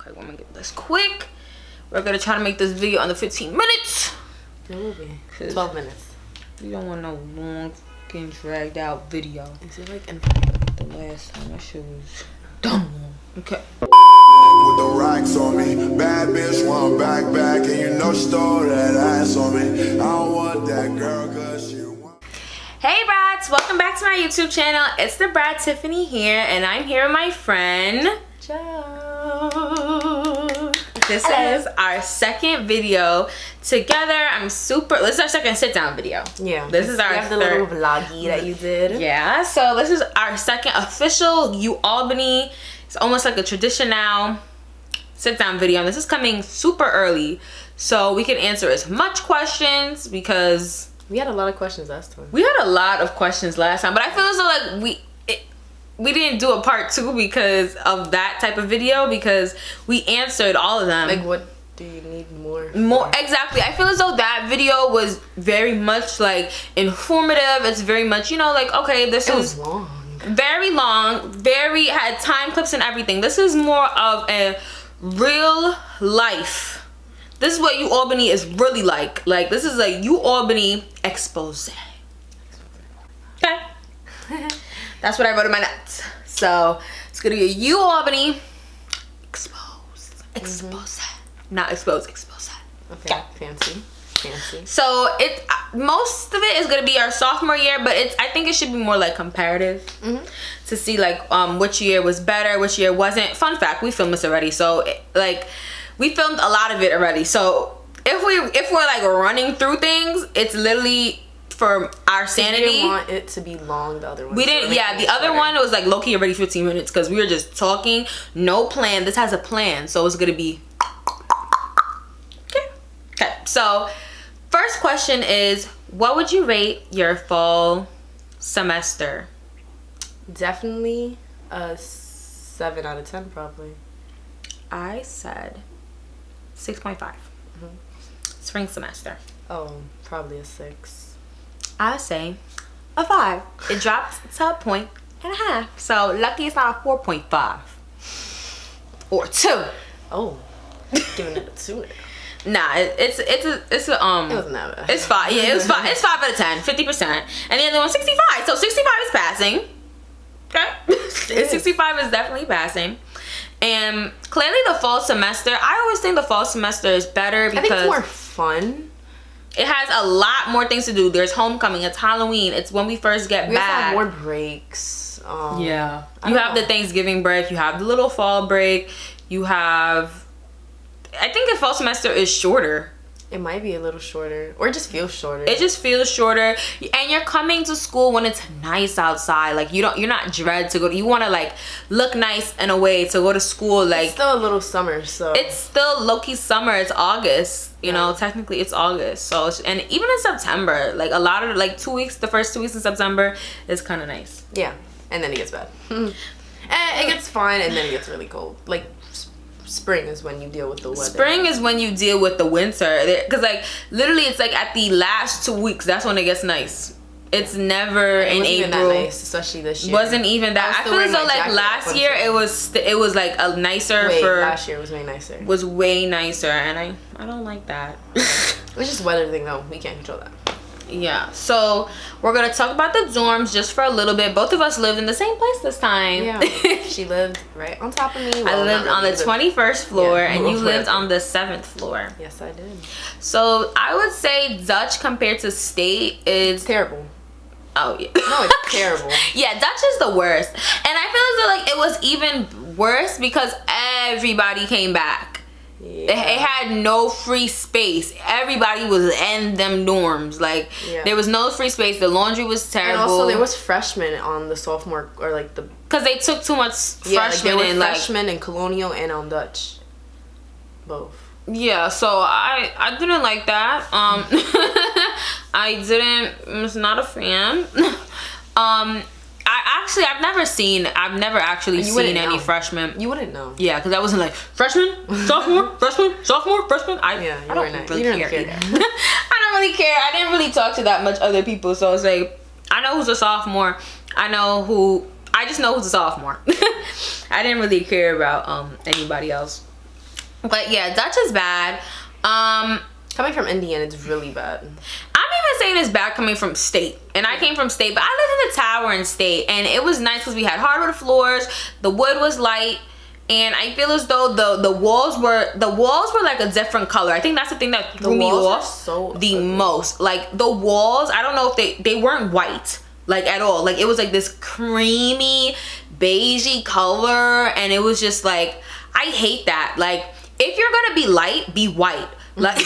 Okay, we're gonna get this quick. We're gonna try to make this video under 15 minutes. It will be 12 minutes. We don't want no long fucking dragged out video. Is it like The last time that shit was dumb. Okay. With the racks on me, bad bitch want back, and you know she stole that ass on me. I don't want that girl cause she want. Hey brats, welcome back to my YouTube channel. It's the Brat Tiffany here, and I'm here with my friend Joe. This is our second video together. This is our second sit down video. Yeah. This is our third. The little vloggy that you did. Yeah, so this is our second official Ualbany. It's almost like a tradition now. Sit down video. And this is coming super early, so we can answer as much questions because we had a lot of questions last time. We had a lot of questions last time, but I feel as though like we didn't do a part 2 because of that type of video, because we answered all of them. Like, what do you need more? Exactly. I feel as though that video was very much like informative. It's very much, you know, like, okay, this is long. Very long, had time clips and everything. This is more of a real life. This is what Ualbany is really like. Like, this is a Ualbany expose. Okay. That's what I wrote in my notes. So it's gonna be a Ualbany expose. Not expose, expose. Okay. Fancy. So most of it is gonna be our sophomore year, but I think it should be more like comparative to see like which year was better, which year wasn't. Fun fact: we filmed this already, so we filmed a lot of it already. So if we're like running through things, it's literally for our sanity. We didn't want it to be long. The other one. We didn't. Yeah, the other one was like low-key already 15 minutes because we were just talking, no plan. This has a plan, so it's gonna be okay. So first question is, what would you rate your fall semester? Definitely a 7 out of 10, probably. I said 6.5. Spring semester. Oh, probably a 6. I say a 5. It dropped to a 1.5. So lucky it's not a 4.5 or 2. Oh, giving it a 2 now. Nah, it wasn't that bad. It's 5. Yeah, it was 5. It's 5 out of 10, 50%, and the other one 65. So 65 is passing. Okay, 65 is definitely passing. And clearly the fall semester, I always think the fall semester is better because I think it's more fun. It has a lot more things to do. There's homecoming, it's Halloween, it's when we first get back. We have more breaks. Yeah. You have the Thanksgiving break, you have the little fall break, you have, I think the fall semester is shorter. It might be a little shorter, or it just feels shorter. It just feels shorter, and you're coming to school when it's nice outside. Like you're not dread to go. You want to like look nice in a way to go to school. Like it's still a little summer, so it's still low-key summer. It's August, you know. Technically, it's August. So and even in September, like a lot of like 2 weeks, the first 2 weeks in September is kind of nice. Yeah, and then it gets bad. And it gets fine, and then it gets really cold. Like spring is when you deal with the weather. Spring is when you deal with the winter, because like literally it's like at the last 2 weeks, that's when it gets nice. It's never in April. Even that nice, especially this year. Wasn't even that. I feel as though like last year it was like a nicer. Last year was way nicer. Was way nicer, and I don't like that. It's just weather thing though. We can't control that. Yeah, so we're gonna talk about the dorms just for a little bit. Both of us lived in the same place this time. Yeah, she lived right on top of me. I lived on the 21st floor, and you lived on the 7th floor. Yes, I did. So I would say Dutch compared to State is terrible. Oh yeah. No, it's terrible. Yeah, Dutch is the worst, and I feel as though like it was even worse because everybody came back. Yeah. It had no free space. Everybody was in them dorms. Like there was no free space. The laundry was terrible. And also there was freshmen on the sophomore, or like the, because they took too much freshmen. Like there were freshmen in Colonial and on Dutch. Both. Yeah, so I didn't like that. I was not a fan. I've never actually seen any freshmen. You wouldn't know. Yeah, because I wasn't like freshman, sophomore, freshman. I don't really care either. I don't really care. I didn't really talk to that much other people, so it's like I know who's a sophomore. I just know who's a sophomore. I didn't really care about anybody else. But yeah, Dutch is bad. Coming from Indian, it's really bad. I'm even saying it's bad coming from State. And I came from State, but I lived in the tower in State. And it was nice because we had hardwood floors. The wood was light. And I feel as though the walls were like a different color. I think that's the thing that threw me off the most. Like the walls, I don't know if they weren't white like at all. Like it was like this creamy beigey color, and it was just like, I hate that. Like if you're gonna be light, be white. Like no,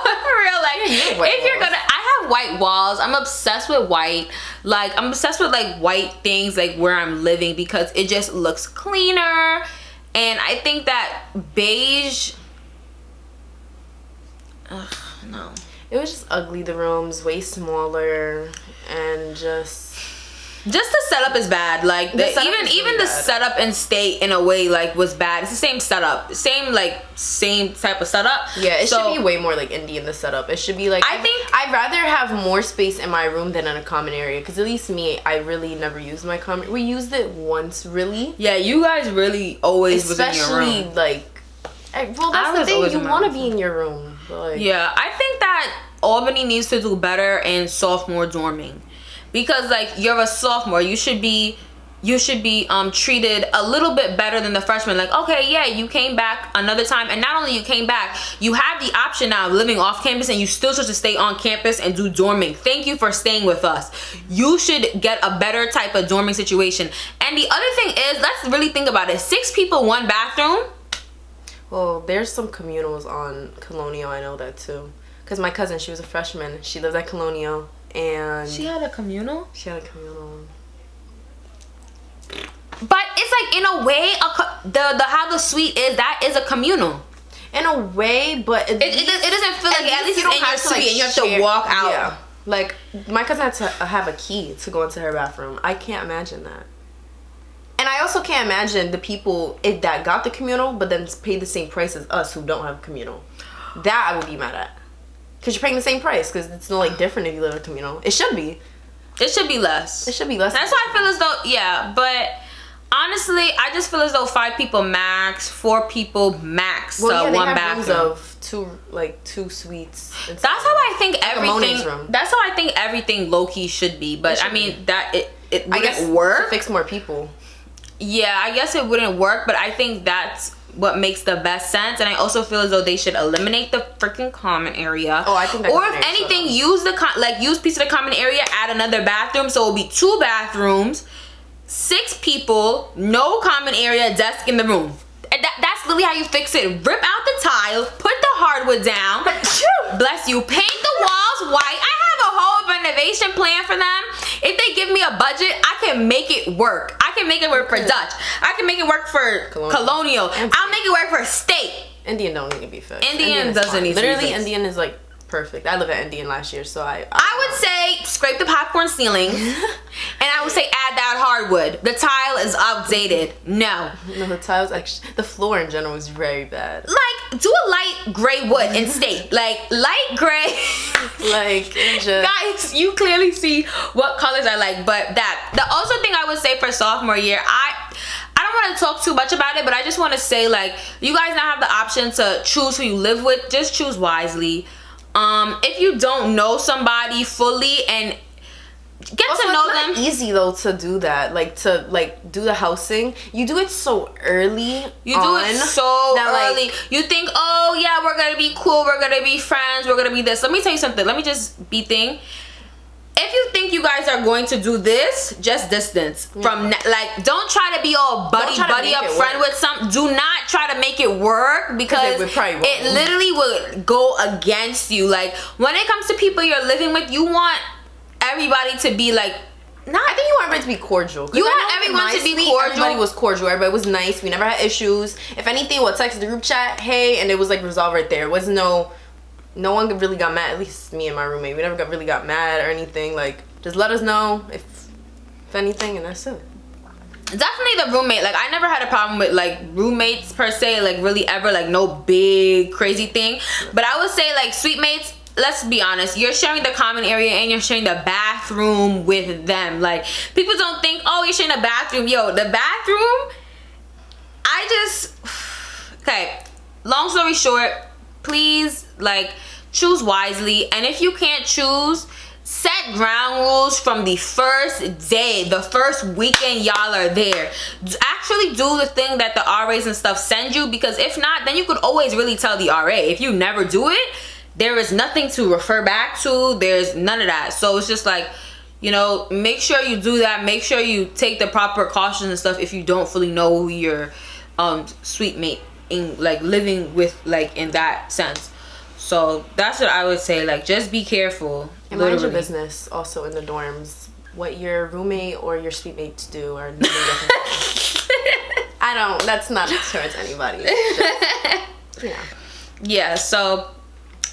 for real. Like if you're gonna, I have white walls. I'm obsessed with white. Like I'm obsessed with like white things like where I'm living because it just looks cleaner. And I think that beige, no, it was just ugly. The rooms way smaller, and just the setup is bad. Like even the setup in State in a way like was bad. It's the same setup, same type of setup. Yeah, it should be way more like Indian, the setup. It should be like, I think I'd rather have more space in my room than in a common area, because at least me, I really never used my common. We used it once, really. Yeah, you guys really always was in your room. Especially like, well, that's the thing, you want to be in your room. Like, yeah, I think that Albany needs to do better in sophomore dorming. Because like you're a sophomore, you should be treated a little bit better than the freshman. Like, okay, yeah, you came back another time, and not only you came back, you have the option now of living off campus, and you still should stay on campus and do dorming. Thank you for staying with us. You should get a better type of dorming situation. And the other thing is, let's really think about it. 6 people, 1 bathroom. Well, there's some communals on Colonial. I know that too, because my cousin, she was a freshman. She lives at Colonial. And she had a communal? She had a communal. But it's like, in a way, the how the suite is, that is a communal. In a way, but it doesn't feel like, at least you don't in your suite and you have to walk out. Yeah. Like, my cousin had to have a key to go into her bathroom. I can't imagine that. And I also can't imagine the people that got the communal but then paid the same price as us who don't have a communal. That I would be mad at. Because you're paying the same price, because it's no like different if you live in a communal. It should be. It should be less. It should be less. That's why I feel as though, yeah, but honestly, I just feel as though 5 people max, 4 people max, well, yeah, 1 bathroom. Of 2 suites. That's how I think everything. Room. That's how I think everything low key should be. But I mean that it wouldn't work. To fix more people. Yeah, I guess it wouldn't work, but I think that's what makes the best sense. And I also feel as though they should eliminate the freaking common area. Oh, I think that. Or if anything, use piece of the common area, add another bathroom, so it'll be 2 bathrooms, 6 people, no common area, desk in the room. And that's literally how you fix it. Rip out the tiles, put the hardwood down. Bless you. Paint the walls white. I have a whole renovation plan for them. If they give me a budget, I can make it work. I can make it work for Dutch. I can make it work for Colonial. I'll make it work for State. Indian don't need to be fixed. Indian doesn't need to be fixed. Literally, Indian is like perfect. I lived at Indian last year, so I would say scrape the popcorn ceiling, and I would say add that hardwood. The tile is outdated. No, the tiles actually, the floor in general is very bad. Like, do a light gray wood in State. Like light gray. Like, guys, you clearly see what colors I like. But the also thing I would say for sophomore year, I don't want to talk too much about it, but I just want to say, like, you guys now have the option to choose who you live with. Just choose wisely. If you don't know somebody fully and get also, to know it's not them, easy though to do that. Like to do the housing, you do it so early. You do it so early. You think, oh yeah, we're gonna be cool, we're gonna be friends, we're gonna be this. Let me tell you something. Let me just be thing. If you think you guys are going to do this, just distance from, like, don't try to be all buddy up friend with some. Do not try to make it work, because it literally will go against you. Like, when it comes to people you're living with, you want everybody to be like, I think you want everybody to be cordial. You want everyone to be cordial. Everybody was cordial. Everybody was nice. We never had issues. If anything, we'll text the group chat, hey, and it was like resolved right there. It was no one really got mad. At least me and my roommate, we never really got mad or anything. Like, just let us know if anything, and that's it. Definitely the roommate. Like, I never had a problem with like roommates per se, like really ever, like no big crazy thing. But I would say like suite mates, let's be honest, you're sharing the common area and you're sharing the bathroom with them. Like, people don't think, oh, you're sharing a bathroom. Yo, the bathroom, Okay, long story short, please, like, choose wisely. And if you can't choose, set ground rules from the first day, the first weekend y'all are there. Actually do the thing that the RAs and stuff send you, because if not, then you could always really tell the RA. If you never do it, there is nothing to refer back to. There's none of that. So it's just like, you know, make sure you do that. Make sure you take the proper precautions and stuff if you don't fully know who your suite mate in, like, living with, like, in that sense. So that's what I would say. Like, just be careful. And mind your business also in the dorms. What your roommate or your suite mates do or nothing different. That's not towards anybody. Just, you know. Yeah, so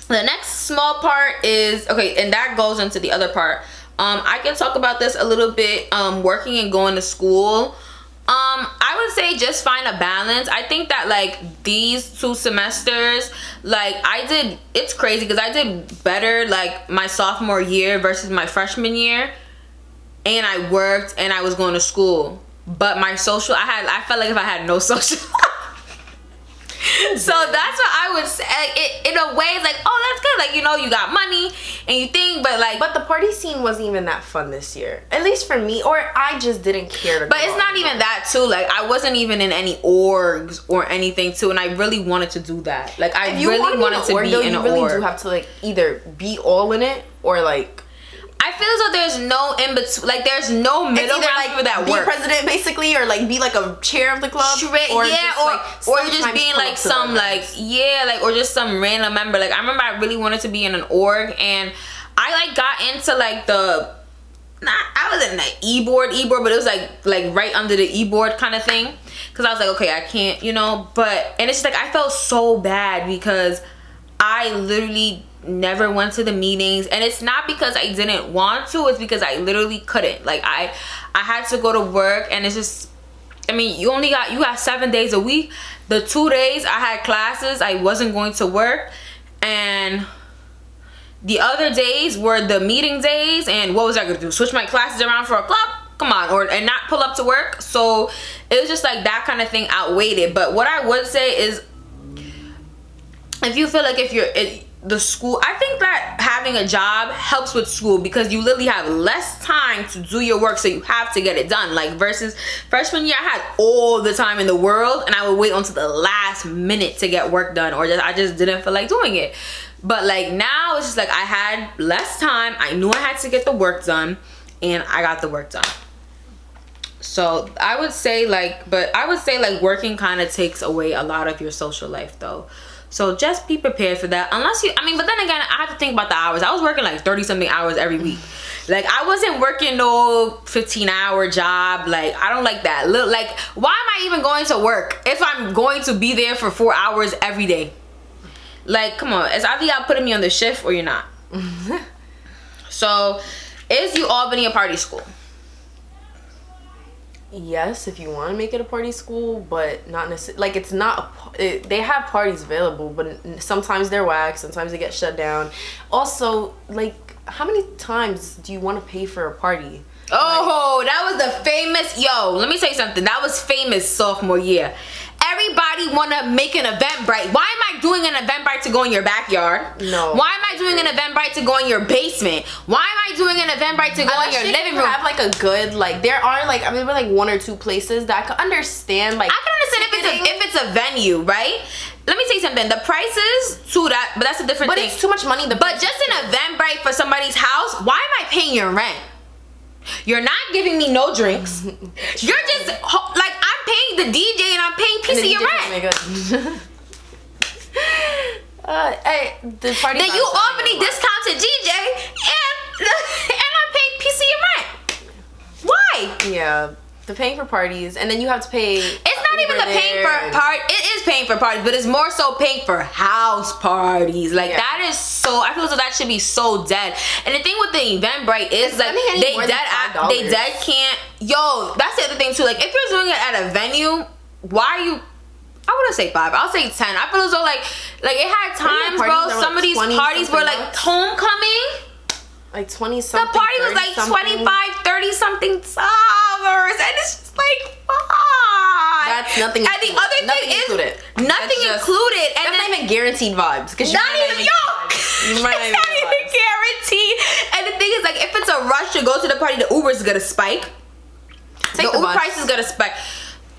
the next small part is, okay, and that goes into the other part. I can talk about this a little bit, working and going to school. I would say just find a balance. I think that, like, these 2 semesters, like, it's crazy because I did better, like, my sophomore year versus my freshman year, and I worked and I was going to school, but my social, I felt like if I had no social so that's what I would say. Like, in a way, it's like, oh, that's good. Like, you know, you got money and you think, but like, but the party scene wasn't even that fun this year, at least for me, or I just didn't care to. But it's not even that too. Like, I wasn't even in any orgs or anything too, and I really wanted to do that. Like, I really wanted to be in an org. You really do have to, like, either be all in it or, like, I feel as though there's no in between, like, there's no middle ground, like, for that be work. President basically, or like be like a chair of the club, or just being like some, like, or just some random member. Like, I remember I really wanted to be in an org, and I, like, got into, like, I was in the e-board, but it was like right under the e-board kind of thing, because I was like, okay, I can't, you know. But, and it's just like, I felt so bad because I literally never went to the meetings, and it's not because I didn't want to, it's because I literally couldn't. Like, I had to go to work, and it's just, I mean, you got 7 days a week. The 2 days I had classes, I wasn't going to work, and the other days were the meeting days. And what was I gonna do, switch my classes around for a club? Come on. And not pull up to work. So it was just like that kind of thing outweighed it. But what I would say is, if you feel like if you're the school, I think that having a job helps with school, because you literally have less time to do your work, so you have to get it done. Like, versus freshman year, I had all the time in the world, and I would wait until the last minute to get work done, or I just didn't feel like doing it. But, like, now it's just like I had less time. I knew I had to get the work done, and I got the work done. So I would say, like, working kind of takes away a lot of your social life, though. So just be prepared for that. Unless you, I mean, but then again, I have to think about the hours. I was working like 30 something hours every week. Like, I wasn't working no 15-hour job. Like, I don't like that. Like, why am I even going to work if I'm going to be there for 4 hours every day? Like, come on. It's either y'all putting me on the shift or you're not. So, is Ualbany a party school? Yes, if you want to make it a party school, but not necessarily. Like, it's not they have parties available, but sometimes they're whack, sometimes they get shut down. Also, like, how many times do you want to pay for a party? Oh, like, that was the famous, let me tell you something, that was famous sophomore year. Everybody want to make an Eventbrite. Why am I doing an Eventbrite to go in your backyard? No. Why am I doing an Eventbrite to go in your basement? Why am I doing an Eventbrite to go in your living room? Have, like, a good, like, there are, like, I mean, like 1 or 2 places that I could understand, like, I can understand if it's a venue, right? Let me tell you something. The prices to that, but that's a different thing. But it's too much money. But just an Eventbrite for somebody's house, why am I paying your rent? You're not giving me no drinks. You're just, like, I'm paying the DJ and I'm paying piece of your rent. Hey, the party. Then you Ualbany discounted DJ and I'm paying piece of your rent. Why? Yeah, the paying for parties, and then you have to pay. It's not even the paying for part. It is paying for parties, but it's more so paying for house parties. Like, that is so. I feel as though that should be so dead. And the thing with the Eventbrite is, like, they dead can't. That's the other thing too. Like, if you're doing it at a venue, why are you? I wouldn't say 5. I'll say 10. I feel as though like it had times, bro. Some of these parties were like homecoming. Like 20 something. The party was like 25, 30 something dollars, and it's just like, fuck. That's nothing. And the other thing is nothing included. And that's not even guaranteed vibes. Because not even it's not even guaranteed. And the thing is, like, if it's a rush to go to the party, the Uber is gonna spike. The Uber price is gonna spike.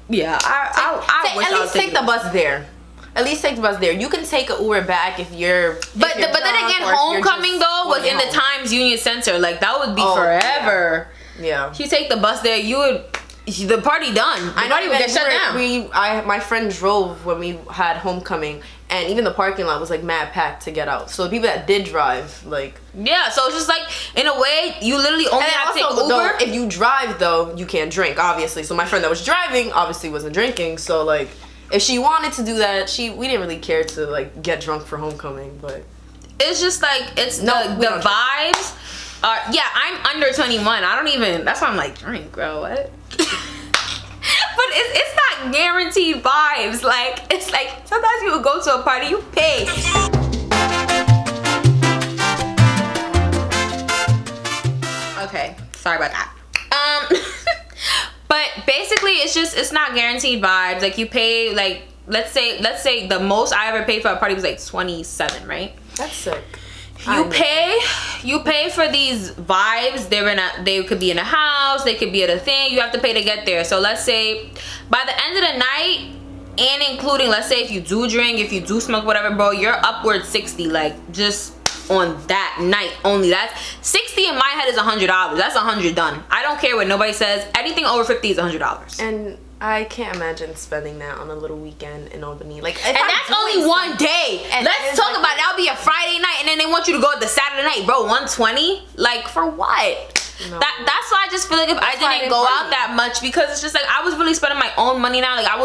Yeah, I wish at least take the bus there. At least take the bus there. You can take an Uber back if you're. But then again, homecoming though was in the Times Union Center. Like that would be forever. Yeah. You take the bus there, you would. The party done. I know you would get shut down. My friend drove when we had homecoming, and even the parking lot was like mad packed to get out. So the people that did drive, like. Yeah, so it's just like in a way you literally only have to take Uber. Though, if you drive though, you can't drink, obviously. So my friend that was driving obviously wasn't drinking. So like. If she wanted to do that, we didn't really care to like get drunk for homecoming, but it's just like it's the vibes are I'm under 21. I don't even that's why I'm like drink, bro. What? But it's not guaranteed vibes. Like it's like sometimes you would go to a party, you pay. Okay, sorry about that. But basically it's not guaranteed vibes. Like you pay like let's say the most I ever paid for a party was like 27, right? That's sick. You pay for these vibes. They could be in a house, they could be at a thing. You have to pay to get there. So let's say by the end of the night, and including let's say if you do drink, if you do smoke, whatever, bro, you're upward 60, like just on that night only. That's 60 in my head is $100. That's 100 done. I don't care what nobody says. Anything over 50 is $100. And I can't imagine spending that on a little weekend in Albany. Like, and that's only one day. And let's talk about it. That'll be a Friday night, and then they want you to go the Saturday night, bro. 120, like for what? No. That's why I just feel like if I didn't go out that much, because it's just like I was really spending my own money now. Like I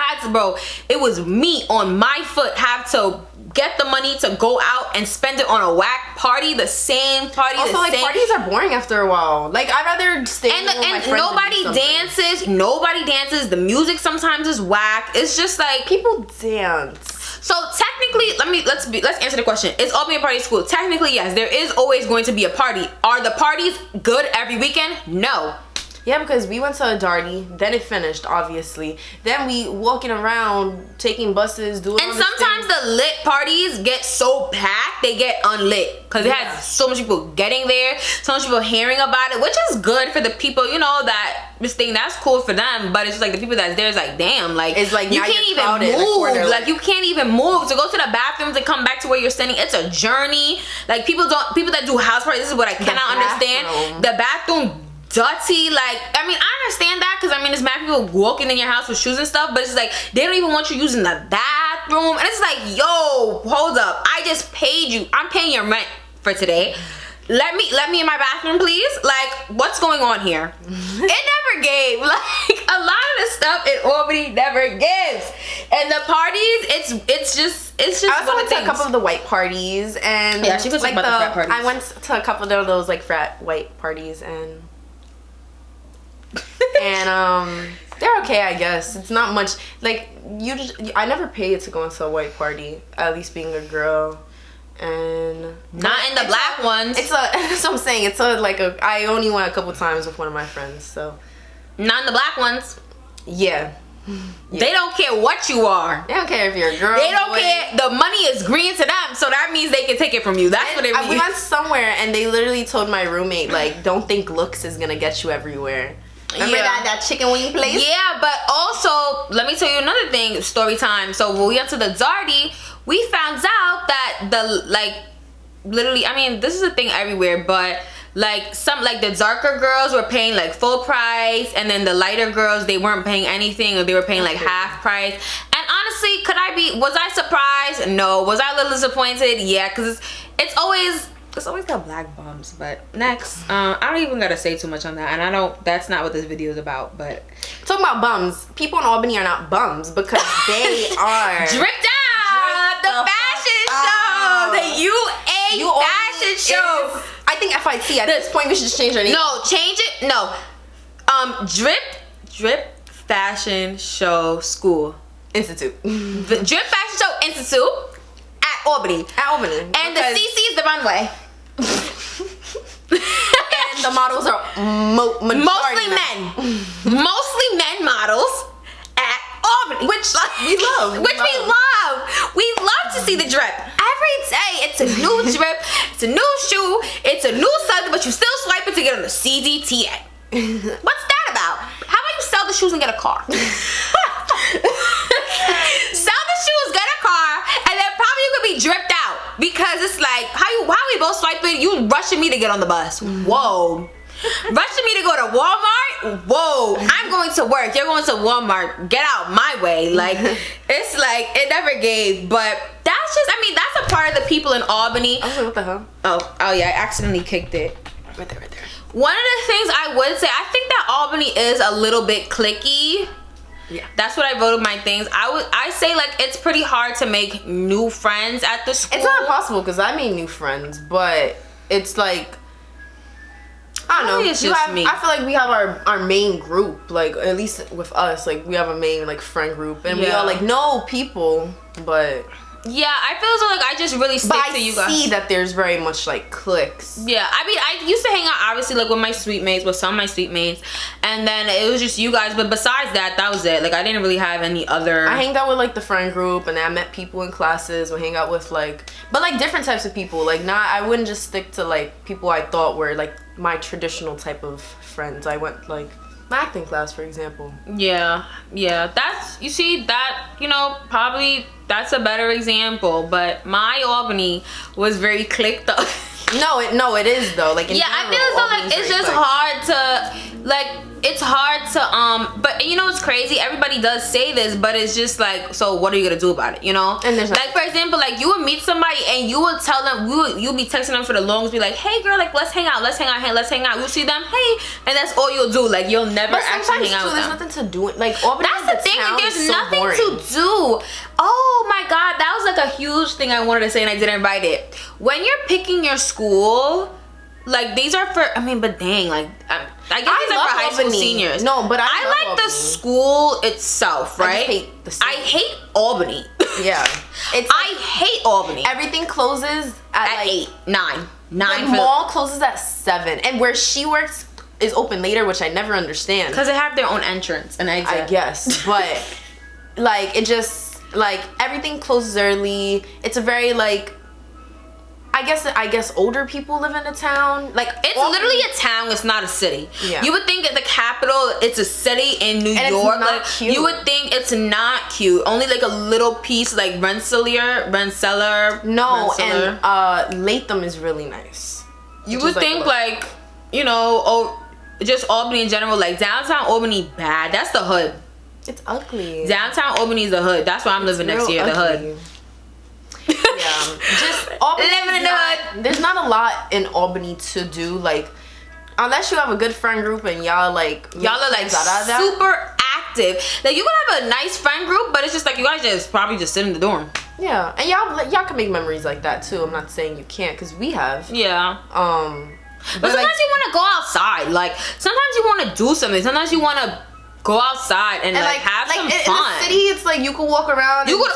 had to, bro. It was me on my foot have to get the money to go out and spend it on a whack party, the same party. Also, like parties are boring after a while. Like I'd rather stay with my friends. Nobody dances. Nobody dances. The music sometimes is whack. It's just like people dance. So technically, let's answer the question. Is Albany a party school? Technically, yes. There is always going to be a party. Are the parties good every weekend? No. Yeah, because we went to a Darty, then it finished, obviously. Then we walking around, taking buses, doing. And sometimes the lit parties get so packed, they get unlit because it has so much people getting there, so much people hearing about it, which is good for the people, you know, that this thing that's cool for them. But it's just like the people that's there is like, damn, like it's like you can't even move, like you can't even move to go to the bathroom to come back to where you're standing. It's a journey. Like people that do house parties. This is what I cannot understand. The bathroom. Dirty, like I mean I understand that because I mean there's mad people walking in your house with shoes and stuff, but it's like they don't even want you using the bathroom, and it's like, yo, hold up, I just paid you, I'm paying your rent for today, let me in my bathroom please. Like what's going on here? It never gave. Like a lot of the stuff in Albany never gives, and the parties it's just I also went to a couple of the white parties, and yeah, she was like about the frat parties. I went to a couple of those like frat white parties, and they're okay, I guess. It's not much like I never paid to go into a white party, at least being a girl, and not in the black ones. That's what I'm saying. I only went a couple times with one of my friends, so not in the black ones. Yeah. They don't care what you are. They don't care if you're a girl. They don't care. The money is green to them, so that means they can take it from you. That's what it means. We went somewhere and they literally told my roommate, like, don't think looks is gonna get you everywhere. Remember that chicken wing place? Yeah, but also, let me tell you another thing, story time. So when we went to the Darty, we found out that literally, I mean, this is a thing everywhere, but like the darker girls were paying like full price, and then the lighter girls, they weren't paying anything, or they were paying like half price. And honestly, was I surprised? No. Was I a little disappointed? Yeah, because it's always got black bums. But next, I don't even gotta say too much on that, and that's not what this video is about. But talking about bums, people in Albany are not bums because they are dripped out. The fashion show, the UA fashion show. I think FIT at this point we should just change our name. No, change it. No, Drip Fashion Show School Institute. The Drip Fashion Show Institute at Albany. And the CC is the runway. And the models are mostly men models at Albany. Which we love. We love to see the drip. Every day, it's a new drip, it's a new shoe, it's a new something, but you still swipe it to get on the CDTA. What's that about? How about you sell the shoes and get a car? Sell the shoes, get a car, and then probably you could be dripped out. Because it's like, how we both swiping, you rushing me to get on the bus. Whoa. Rushing me to go to Walmart? Whoa. I'm going to work. You're going to Walmart. Get out my way. Like, it's like, it never gave. But that's just, I mean, that's a part of the people in Albany. I was like, what the hell? Oh yeah, I accidentally kicked it. Right there. One of the things I would say, I think that Albany is a little bit cliquey. Yeah. That's what I voted my things. I say like it's pretty hard to make new friends at the school. It's not impossible because I made new friends, but it's like, I don't know. It's just me. I feel like we have our main group, like at least with us, like we have a main like friend group, and we all like know people, but. Yeah, I feel as though like I just really stick to you guys. I see that there's very much like cliques. Yeah, I mean I used to hang out obviously like with my suite mates, with some of my suite mates, and then it was just you guys. But besides that was it. Like I didn't really have any other. I hanged out with like the friend group, and then I met people in classes. We hang out with like, but like different types of people. Like I wouldn't just stick to like people I thought were like my traditional type of friends. I went like my acting class, for example. Yeah. That's you see that probably. That's a better example, but my Albany was very clicked up. No, it is though. Like in general, I feel as though like it's just hard to but it's crazy. Everybody does say this, but it's just like, so what are you gonna do about it? And there's like for example, like you would meet somebody and you would tell them you'll be texting them for the longest, be like, hey girl, like let's hang out. You'll see them, hey, and that's all you'll do. Like you'll never actually hang out with them. There's nothing to do. Like Albany, that's the thing. Like, there's so nothing boring. to do. Oh my god, that was like a huge thing I wanted to say and I didn't write it. When you're picking your school, like these are for, but dang, like I guess these are for high school seniors. No, but I like Albany. the school itself, right? I hate Albany. Yeah, I hate Albany. Everything closes at like 8, 9. The mall closes at 7, and where she works is open later, which I never understand. Because they have their own entrance and exit. I guess, but like it just like everything closes early. It's a very like. I guess older people live in the town. Like it's literally a town. It's not a city. Yeah. You would think at the capital, it's a city in New York. It's not cute. You would think it's not cute. Only like a little piece, like Rensselaer. No, and Latham is really nice. You would think like just Albany in general. Like downtown Albany, bad. That's the hood. It's ugly. Downtown Albany is the hood. That's where I'm living next year. The hood. Yeah, just Albany living in the hood. There's not a lot in Albany to do, like unless you have a good friend group and y'all are like super active. Like you could have a nice friend group, but it's just like you guys probably just sit in the dorm. Yeah, and y'all can make memories like that too. I'm not saying you can't, because we have. Yeah. But sometimes you want to go outside. Like sometimes you want to do something. Sometimes you want to go outside and like have some fun. In the city, it's like you could walk around. You could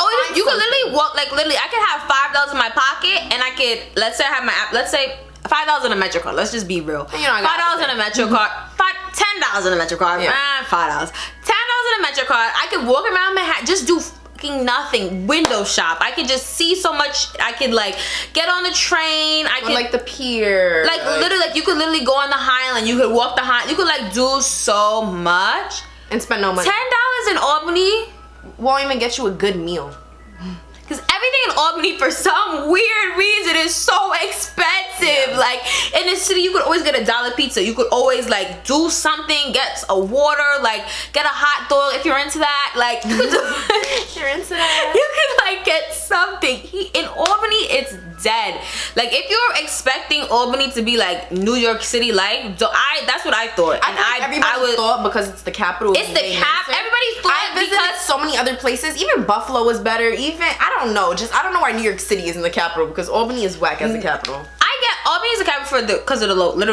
literally walk. Like literally, I could have $5 in my pocket, and I could let's say I have my app. Let's say $5 in a Metro card. Let's just be real. $5 in a Metro card. $10 in a Metro card. $5. $10 in a Metro card. I could walk around Manhattan, just do fucking nothing. Window shop. I could just see so much. I could like get on the train. I could like the pier. Like literally, like you could literally go on the Highland. You could walk the Highland. You could like do so much. And spend no money. $10 in Albany won't even get you a good meal. Because everything in Albany, for some weird reason, is so expensive. Yeah. Like, in the city, you could always get $1 pizza. You could always, like, do something, get a water, like, get a hot dog if you're into that. Like, you could do... You're into that? You could, like, get something. In Albany, it's dead. Like, if you're expecting Albany to be, like, New York City, like, that's what I thought. Everybody thought because it's the capital. It's the cap. Everybody thought I visited so many other places. Even Buffalo was better. Even I don't know. I don't know why New York City isn't the capital, because Albany is whack as the capital. I get Albany is a capital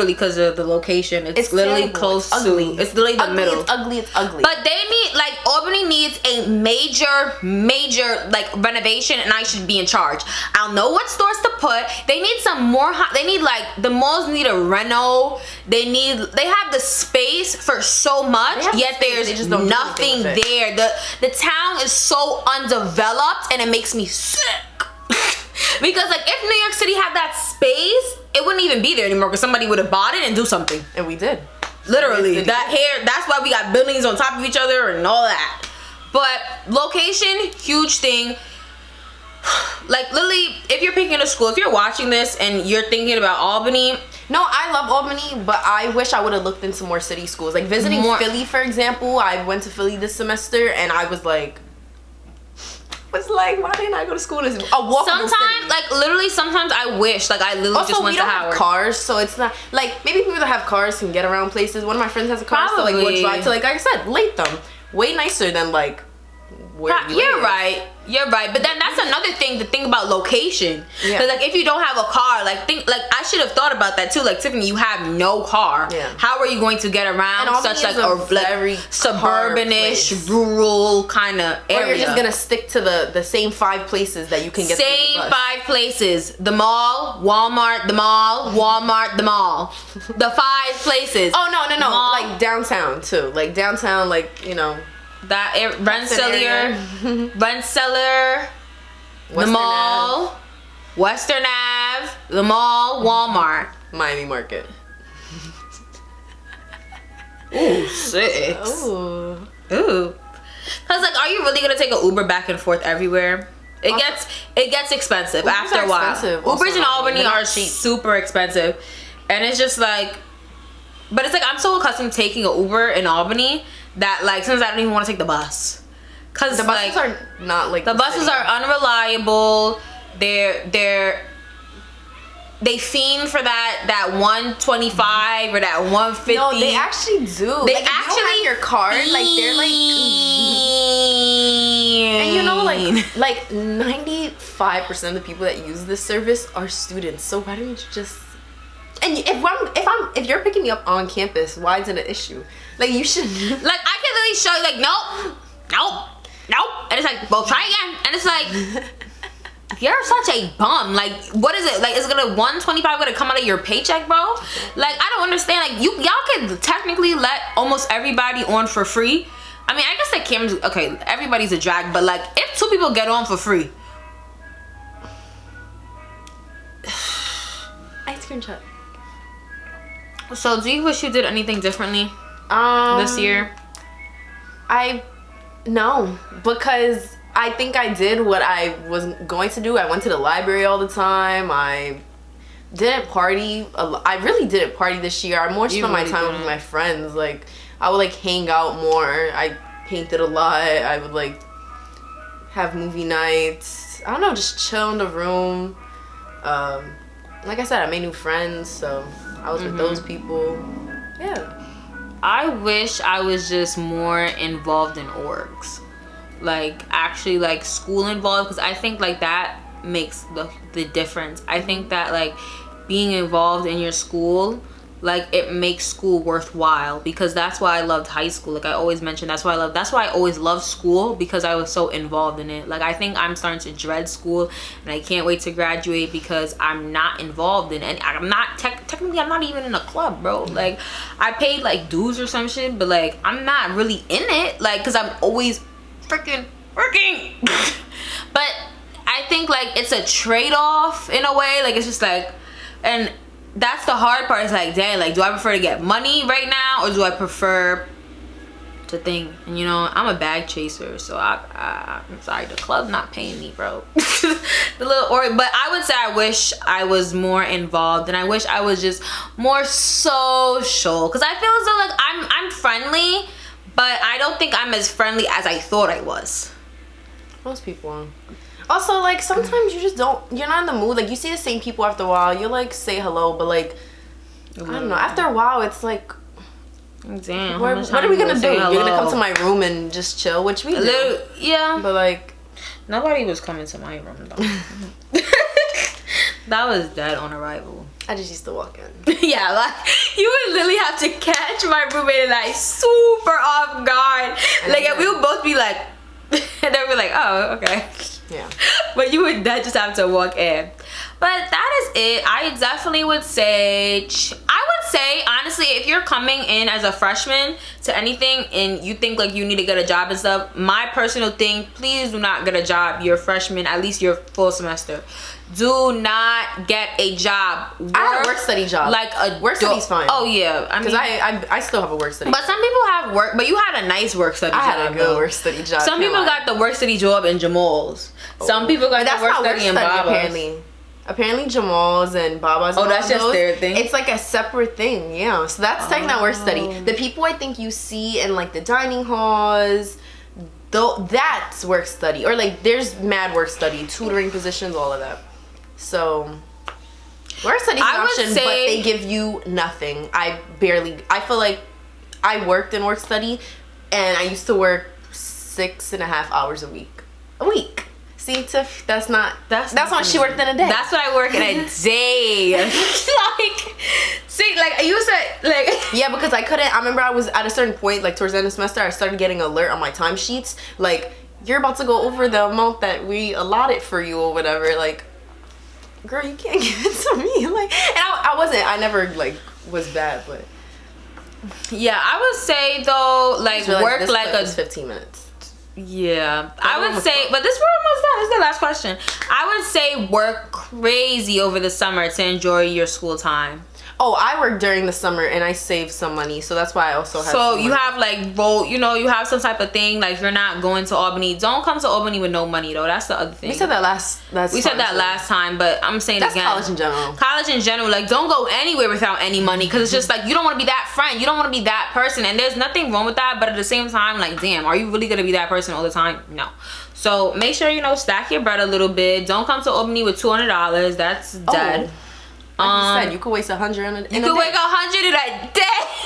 because of the location. It's literally terrible. close It's ugly. to. It's literally the middle. It's ugly. It's ugly. But they need, like, Albany needs a major like renovation, and I should be in charge. I don't know what stores to put. They need some more. They need, like, the malls need a reno. They have the space for so much, yet there's nothing there. The town is so undeveloped, and it makes me sick. Because, like, if New York City had that space, it wouldn't even be there anymore, because somebody would have bought it and do something. And we did. Literally. That's why we got buildings on top of each other and all that. But location, huge thing. Like, literally, if you're picking a school, if you're watching this and you're thinking about Albany. No, I love Albany, but I wish I would have looked into more city schools. Like, visiting Philly, for example. I went to Philly this semester, and I was like, why didn't I go to school in this sometimes city? Like, literally, sometimes I wish, like, I literally just went to Howard. Also, we don't have cars, so it's not, like, maybe people that have cars can get around places. One of my friends has a car, so, like, we'll drive to, like I said, Latham. Way nicer than, like, where you You're live. right. You're right. But then that's another thing to think about location. Yeah. Because, like, if you don't have a car, like, I should have thought about that, too. Like, Tiffany, you have no car. Yeah. How are you going to get around such, like, a very suburbanish, rural kind of area? Or you're just going to stick to the same 5 places that you can get to the bus. 5 places. The mall, Walmart, the mall, Walmart, the mall. The 5 places. Oh, no. Mall. Like, downtown, too. Like, downtown, like, you know. That Rensselaer, the mall, Western Ave, the mall, Walmart, Miami Market. Ooh, 6. Ooh. Cause, like, are you really gonna take an Uber back and forth everywhere? It gets expensive Ubers after a while. Ubers in Albany are super expensive, and it's just like, but it's like I'm so accustomed to taking an Uber in Albany that, like, sometimes I don't even want to take the bus. Cause the buses are not like the buses are unreliable. They fiend for that 125 or that 150. No, they actually do. They like, actually if you don't have your card, like, they're like, and you know, like 95% of the people that use this service are students. So why don't you just? And if you're picking me up on campus, why is it an issue? Like, you should. Like, I can literally show you, like, nope, and it's like, well, try again, and it's like, you're such a bum. Like, what is it? Like, is it gonna 125 gonna come out of your paycheck, bro? Like, I don't understand. Like, y'all could technically let almost everybody on for free. I mean, I guess that cameras, okay, everybody's a drag, but, like, if 2 people get on for free. Ice cream truck. So, do you wish you did anything differently this year? No, because I think I did what I was going to do. I went to the library all the time. I didn't party. I really didn't party this year. I more spent my time with my friends. Like, I would, like, hang out more. I painted a lot. I would, like, have movie nights. I don't know, just chill in the room. Like I said, I made new friends, so I was with those people. Yeah. I wish I was just more involved in orgs. Like, actually, like, school involved, because I think, like, that makes the difference. I think that, like, being involved in your school, like, it makes school worthwhile, because that's why I loved high school. Like, I always mention, that's why I always loved school, because I was so involved in it. Like, I think I'm starting to dread school, and I can't wait to graduate, because I'm not involved in it. I'm not technically, I'm not even in a club, bro. Like, I paid, like, dues or some shit, but, like, I'm not really in it, like, because I'm always freaking working. But I think, like, it's a trade-off in a way. Like, it's just like, and that's the hard part. It's like, dang, like, do I prefer to get money right now, or do I prefer to think? And, you know, I'm a bag chaser, so I'm sorry, the club's not paying me, bro. But I would say I wish I was more involved, and I wish I was just more social, because I feel as though, like, I'm friendly, but I don't think I'm as friendly as I thought I was. Most people are. Also, like, sometimes you just you're not in the mood. Like, you see the same people after a while. You, like, say hello, but, like, I don't know. After a while, it's like, damn, what are we gonna do? You're gonna come to my room and just chill, which we do. Yeah. But, like, nobody was coming to my room, though. That was dead on arrival. I just used to walk in. Yeah, like you would literally have to catch my roommate like super off guard. Like, and we would both be like, and they'd be like, oh, okay. Yeah. But you would just have to walk in. But that is it. I definitely would say, honestly, if you're coming in as a freshman to anything and you think like you need to get a job and stuff, my personal thing, please do not get a job your freshman, at least your full semester. Do not get a job. I had a work study job. Like a work study's fine. Oh yeah, I mean, because I still have a work study. But some people have work. But you had a nice work study job. I had a good work study job. Some people got the work study job in Jamal's. Some people got the work study in Baba's. Apparently Jamal's and Baba's. Oh, that's just their thing? It's like a separate thing, yeah. So that's taking that work study. The people I think you see in like the dining halls, though, that's work study. Or like there's mad work study, tutoring positions, all of that. So work study's an option, but they give you nothing. I feel like I worked in work study and I used to work 6.5 hours a week. See, Tiff, that's what she worked in a day. That's what I work in a day. Like, see, like you said, like yeah, because I remember I was at a certain point, like towards the end of the semester, I started getting an alert on my timesheets, like you're about to go over the amount that we allotted for you or whatever. Like, girl, you can't give it to me. Like, and I never like was bad, but yeah, I would say though, like work like a 15 minutes. Yeah, I would say, but this we're almost done. This is the last question. I would say work crazy over the summer to enjoy your school time. Oh, I work during the summer and I save some money, so that's why I also have. So you have like you have some type of thing, like you're not going to Albany. Don't come to Albany with no money though. That's the other thing. We said that last time, but I'm saying that's again. College in general. College in general, like don't go anywhere without any money because it's just like you don't want to be that friend. You don't want to be that person, and there's nothing wrong with that. But at the same time, like damn, are you really gonna be that person all the time? No. So make sure stack your bread a little bit. Don't come to Albany with $200. That's dead. Like you said, you could waste 100 in a day. You could wake 100 in a day.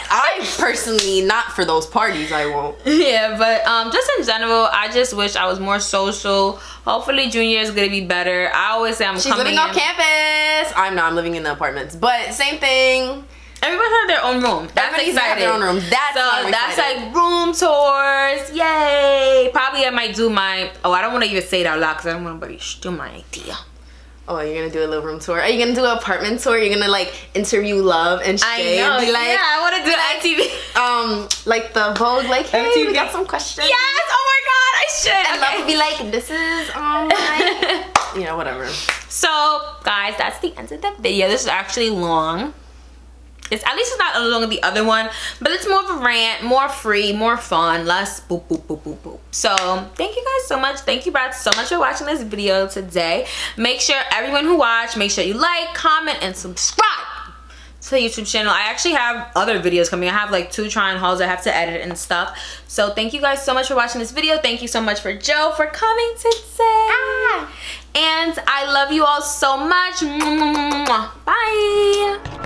I personally, not for those parties, I won't. Yeah, but just in general, I just wish I was more social. Hopefully junior is gonna be better. I always say She's living off campus. I'm living in the apartments, but same thing. Everybody has their own room. That's exciting. Have their own room. That's like room tours. Yay! Probably I might do my. Oh, I don't want to even say it out loud because I don't want to steal my idea. Oh, you're gonna do a little room tour? Are you gonna do an apartment tour? You're gonna like interview Love and Shay? I know. Be like, yeah, I want to do MTV. Like the Vogue, like, hey, MTV. We got some questions. Yes. Oh my God, I should. And Love would be like, this is my, yeah, whatever. So, guys, that's the end of the video. This is actually long. At least it's not as long as the other one, but it's more of a rant, more free, more fun, less boop boop boop boop boop. So thank you guys so much. Thank you, Brad, so much for watching this video today. Make sure everyone who watched, make sure you like, comment, and subscribe to the YouTube channel. I actually have other videos coming. I have like 2 try-on hauls I have to edit and stuff. So thank you guys so much for watching this video. Thank you so much for Joe for coming today. And I love you all so much. Bye.